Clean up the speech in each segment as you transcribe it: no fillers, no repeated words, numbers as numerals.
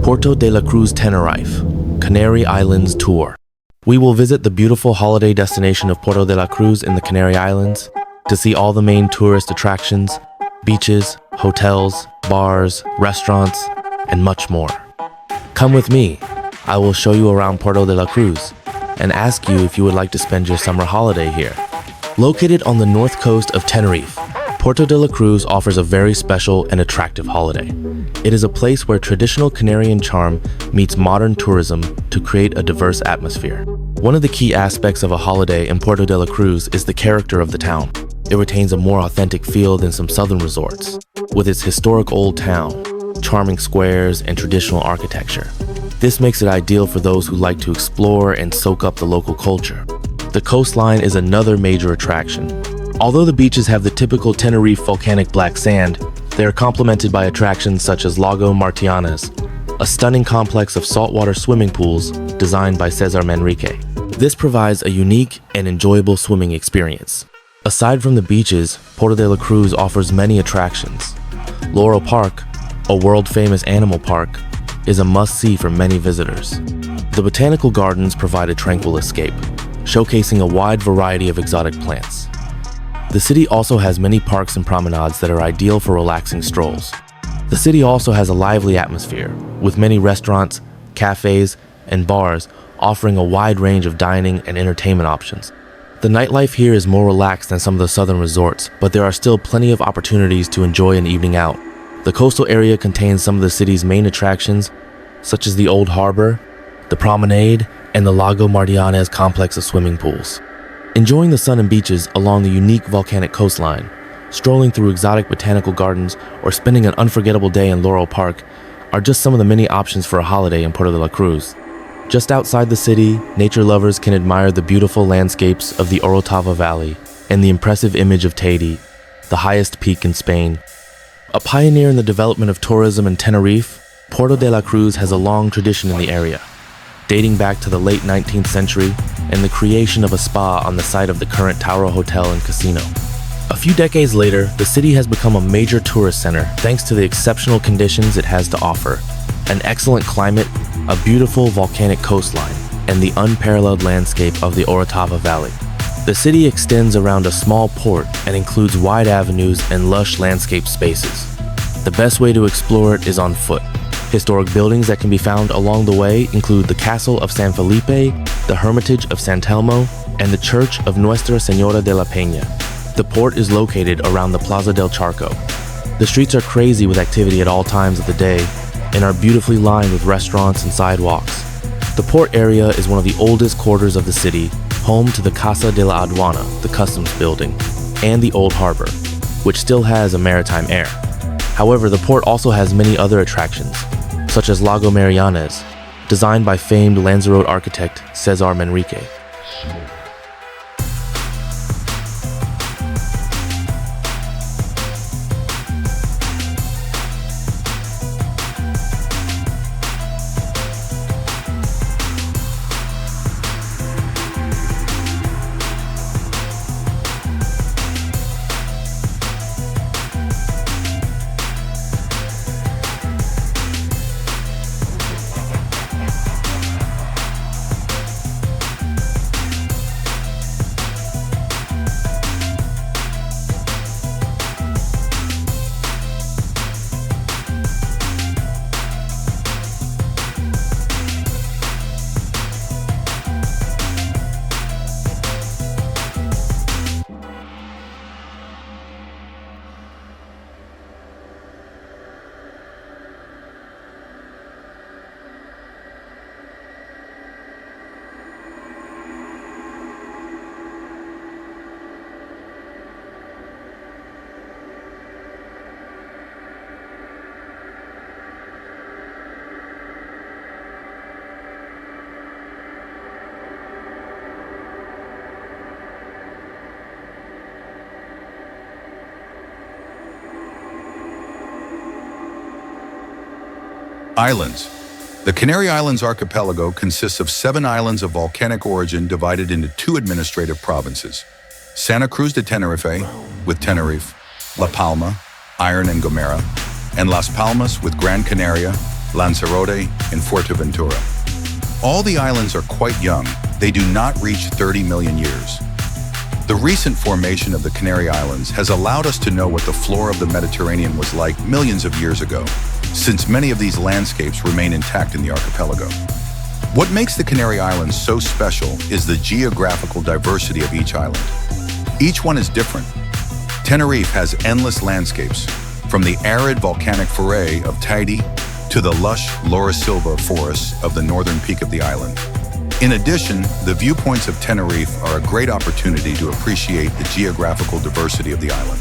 Puerto de la Cruz Tenerife, Canary Islands Tour. We will visit the beautiful holiday destination of Puerto de la Cruz in the Canary Islands to see all the main tourist attractions, beaches, hotels, bars, restaurants, and much more. Come with me. I will show you around Puerto de la Cruz and ask you if you would like to spend your summer holiday here. Located on the north coast of Tenerife, Puerto de la Cruz offers a very special and attractive holiday. It is a place where traditional Canarian charm meets modern tourism to create a diverse atmosphere. One of the key aspects of a holiday in Puerto de la Cruz is the character of the town. It retains a more authentic feel than some southern resorts, with its historic old town, charming squares, and traditional architecture. This makes it ideal for those who like to explore and soak up the local culture. The coastline is another major attraction. Although the beaches have the typical Tenerife volcanic black sand, they are complemented by attractions such as Lago Martianez, a stunning complex of saltwater swimming pools designed by Cesar Manrique. This provides a unique and enjoyable swimming experience. Aside from the beaches, Puerto de la Cruz offers many attractions. Loro Parque, a world-famous animal park, is a must-see for many visitors. The botanical gardens provide a tranquil escape, showcasing a wide variety of exotic plants. The city also has many parks and promenades that are ideal for relaxing strolls. The city also has a lively atmosphere, with many restaurants, cafes, and bars offering a wide range of dining and entertainment options. The nightlife here is more relaxed than some of the southern resorts, but there are still plenty of opportunities to enjoy an evening out. The coastal area contains some of the city's main attractions, such as the Old Harbor, the promenade, and the Lago Martianez complex of swimming pools. Enjoying the sun and beaches along the unique volcanic coastline, strolling through exotic botanical gardens, or spending an unforgettable day in Loro Parque are just some of the many options for a holiday in Puerto de la Cruz. Just outside the city, nature lovers can admire the beautiful landscapes of the Orotava Valley and the impressive image of Teide, the highest peak in Spain. A pioneer in the development of tourism in Tenerife, Puerto de la Cruz has a long tradition in the area, dating back to the late 19th century and the creation of a spa on the site of the current Taoro Hotel and Casino. A few decades later, the city has become a major tourist center thanks to the exceptional conditions it has to offer: an excellent climate, a beautiful volcanic coastline, and the unparalleled landscape of the Orotava Valley. The city extends around a small port and includes wide avenues and lush landscape spaces. The best way to explore it is on foot. Historic buildings that can be found along the way include the Castle of San Felipe, the Hermitage of San Telmo, and the Church of Nuestra Señora de la Peña. The port is located around the Plaza del Charco. The streets are crazy with activity at all times of the day and are beautifully lined with restaurants and sidewalks. The port area is one of the oldest quarters of the city, home to the Casa de la Aduana, the customs building, and the Old Harbor, which still has a maritime air. However, the port also has many other attractions, such as Lago Martianez, designed by famed Lanzarote architect Cesar Manrique. Islands. The Canary Islands archipelago consists of 7 islands of volcanic origin divided into 2 administrative provinces: Santa Cruz de Tenerife, with Tenerife, La Palma, Iron and Gomera, and Las Palmas with Gran Canaria, Lanzarote, and Fuerteventura. All the islands are quite young. They do not reach 30 million years. The recent formation of the Canary Islands has allowed us to know what the flora of the Mediterranean was like millions of years ago, since many of these landscapes remain intact in the archipelago. What makes the Canary Islands so special is the geographical diversity of each island. Each one is different. Tenerife has endless landscapes, from the arid volcanic foray of Teide to the lush Laura Silva forests of the northern peak of the island. In addition, the viewpoints of Tenerife are a great opportunity to appreciate the geographical diversity of the island.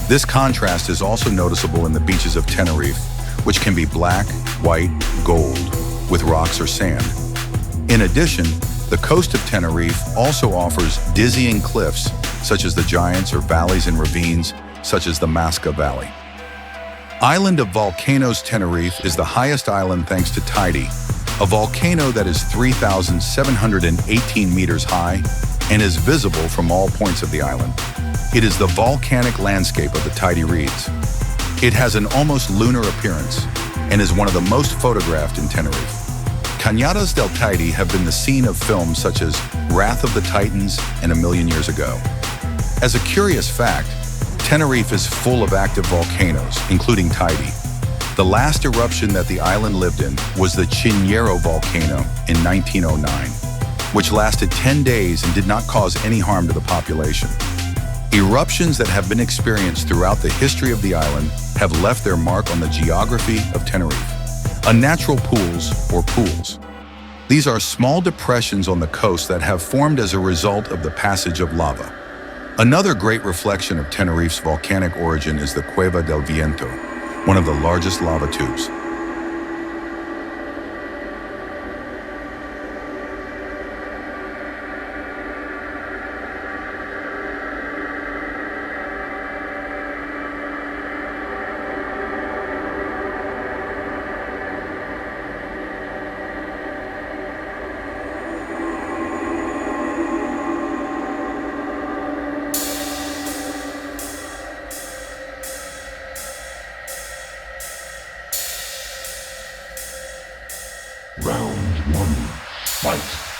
This contrast is also noticeable in the beaches of Tenerife, which can be black, white, gold, with rocks or sand. In addition, the coast of Tenerife also offers dizzying cliffs, such as the giants or valleys and ravines, such as the Masca Valley. Island of Volcanoes Tenerife is the highest island thanks to Teide, a volcano that is 3,718 meters high and is visible from all points of the island. It is the volcanic landscape of the Teide Reeds. It has an almost lunar appearance and is one of the most photographed in Tenerife. Cañadas del Teide have been the scene of films such as Wrath of the Titans and A Million Years Ago. As a curious fact, Tenerife is full of active volcanoes, including Teide. The last eruption that the island lived in was the Chiñero volcano in 1909, which lasted 10 days and did not cause any harm to the population. Eruptions that have been experienced throughout the history of the island have left their mark on the geography of Tenerife. Unnatural pools, or pools. These are small depressions on the coast that have formed as a result of the passage of lava. Another great reflection of Tenerife's volcanic origin is the Cueva del Viento, one of the largest lava tubes. Round one, fight!